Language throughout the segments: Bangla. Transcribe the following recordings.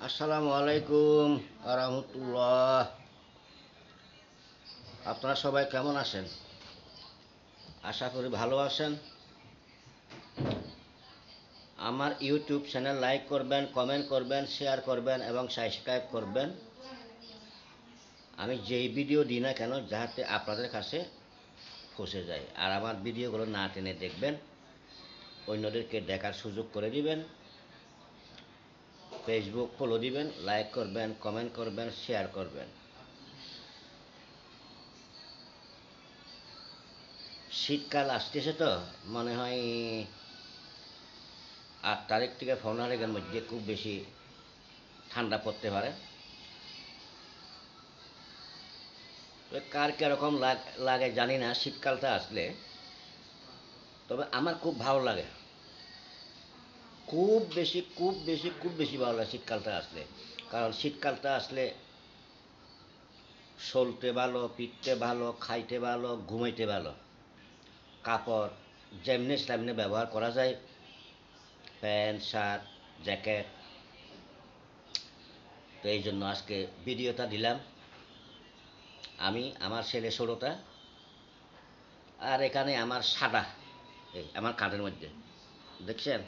আসসালামু আলাইকুম আরহামতুল্লাহ। আপনারা সবাই কেমন আছেন? আশা করি ভালো আছেন। আমার ইউটিউব চ্যানেল লাইক করবেন, কমেন্ট করবেন, শেয়ার করবেন এবং সাবস্ক্রাইব করবেন। আমি যেই ভিডিও দিই না কেন যাতে আপনাদের কাছে পৌঁছে যায়। আর আমার ভিডিওগুলো না টেনে দেখবেন, অন্যদেরকে দেখার সুযোগ করে দিবেন। ফেসবুক ফলো দিবেন, লাইক করবেন, কমেন্ট করবেন, শেয়ার করবেন। শীতকাল আসতেছে তো মনে হয় 8 তারিখ থেকে 15 তারিখের মধ্যে খুব বেশি ঠান্ডা পড়তে পারে। তো কার কীরকম লাগে জানি না শীতকালটা আসলে, তবে আমার খুব ভালো লাগে। খুব বেশি খুব বেশি খুব বেশি ভালো লাগে শীতকালটা আসলে। কারণ শীতকালটা আসলে চলতে ভালো, পিটতে ভালো, খাইতে ভালো, ঘুমাইতে ভালো। কাপড় যেমনি তেমনি ব্যবহার করা যায়, প্যান্ট শার্ট জ্যাকেট। তো এই জন্য আজকে ভিডিওটা দিলাম। আমি আমার ছেলে ষোলোটা, আর এখানে আমার সাদা, এই আমার কাঁধের মধ্যে দেখছেন,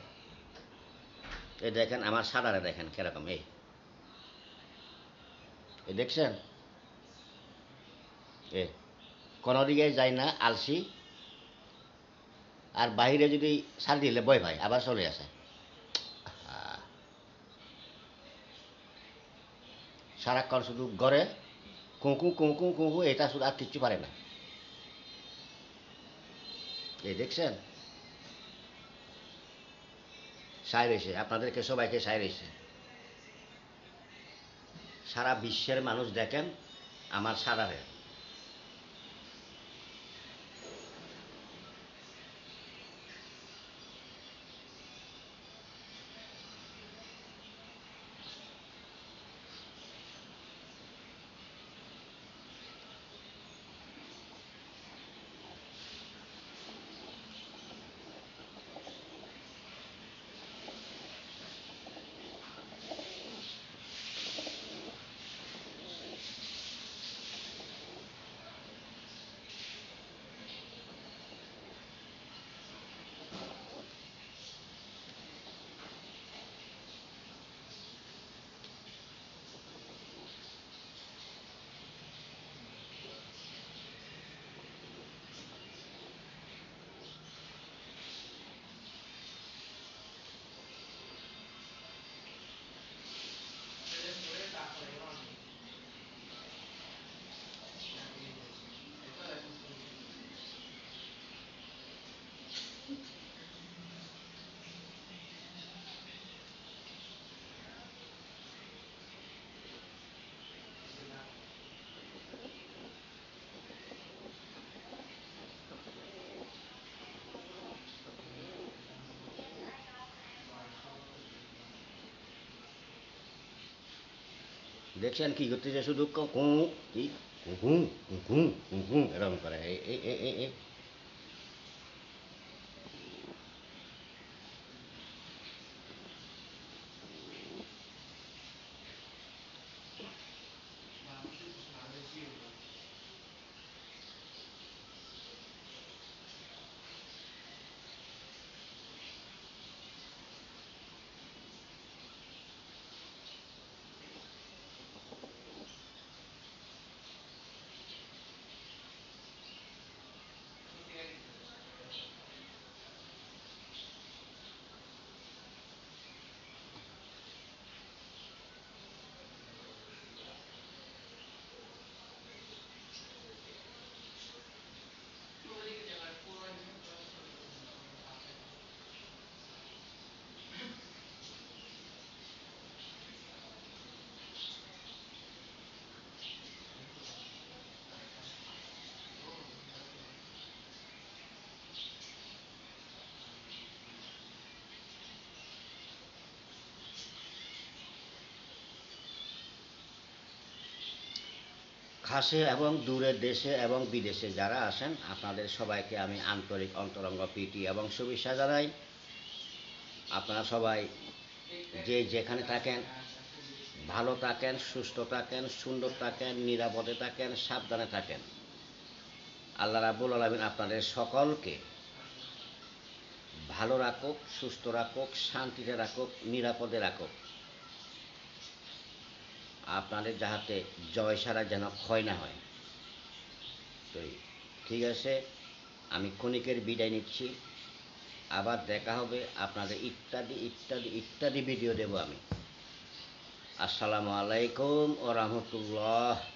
এই দেখেন আমার সাদারে দেখেন কিরকম, এই দেখছেন, এ কোনো দিকে যায় না, আলসি। আর বাইরে যদি ছাড় দিলে ভয় পায়, আবার চলে আসে। সারাক্ষণ শুধু ঘরে কুঁকু কুঁকু কুঁকু, এটা শুধু আর কিচ্ছু পারে না। এই দেখছেন, সায় রয়েছে, আপনাদেরকে সবাইকে সায় রয়েছে। সারা বিশ্বের মানুষ দেখেন আমার সাদারে। দেখছেন কি করতেছে, শুধু কুঁ কি কুঁ কুঁ কুঁ এরকম করে, এই কাছে এবং দূরের দেশে এবং বিদেশে যারা আসেন আপনাদের সবাইকে আমি আন্তরিক অন্তরঙ্গ প্রীতি এবং শুভেচ্ছা জানাই। আপনারা সবাই যে যেখানে থাকেন ভালো থাকেন, সুস্থ থাকেন, সুন্দর থাকেন, নিরাপদে থাকেন, সাবধানে থাকেন। আল্লাহ রাব্বুল আলামিন আপনাদের সকলকে ভালো রাখুক, সুস্থ রাখুক, শান্তিতে রাখুক, নিরাপদে রাখুক। আপনাদের যাহাতে জয় সারা যেন ক্ষয় না হয়। তো ঠিক আছে, আমি ক্ষণিকের বিদায় নিচ্ছি। আবার দেখা হবে, আপনাদের ইত্যাদি ইত্যাদি ইত্যাদি ভিডিও দেব আমি। আসসালামু আলাইকুম ও রহমতুল্লাহ।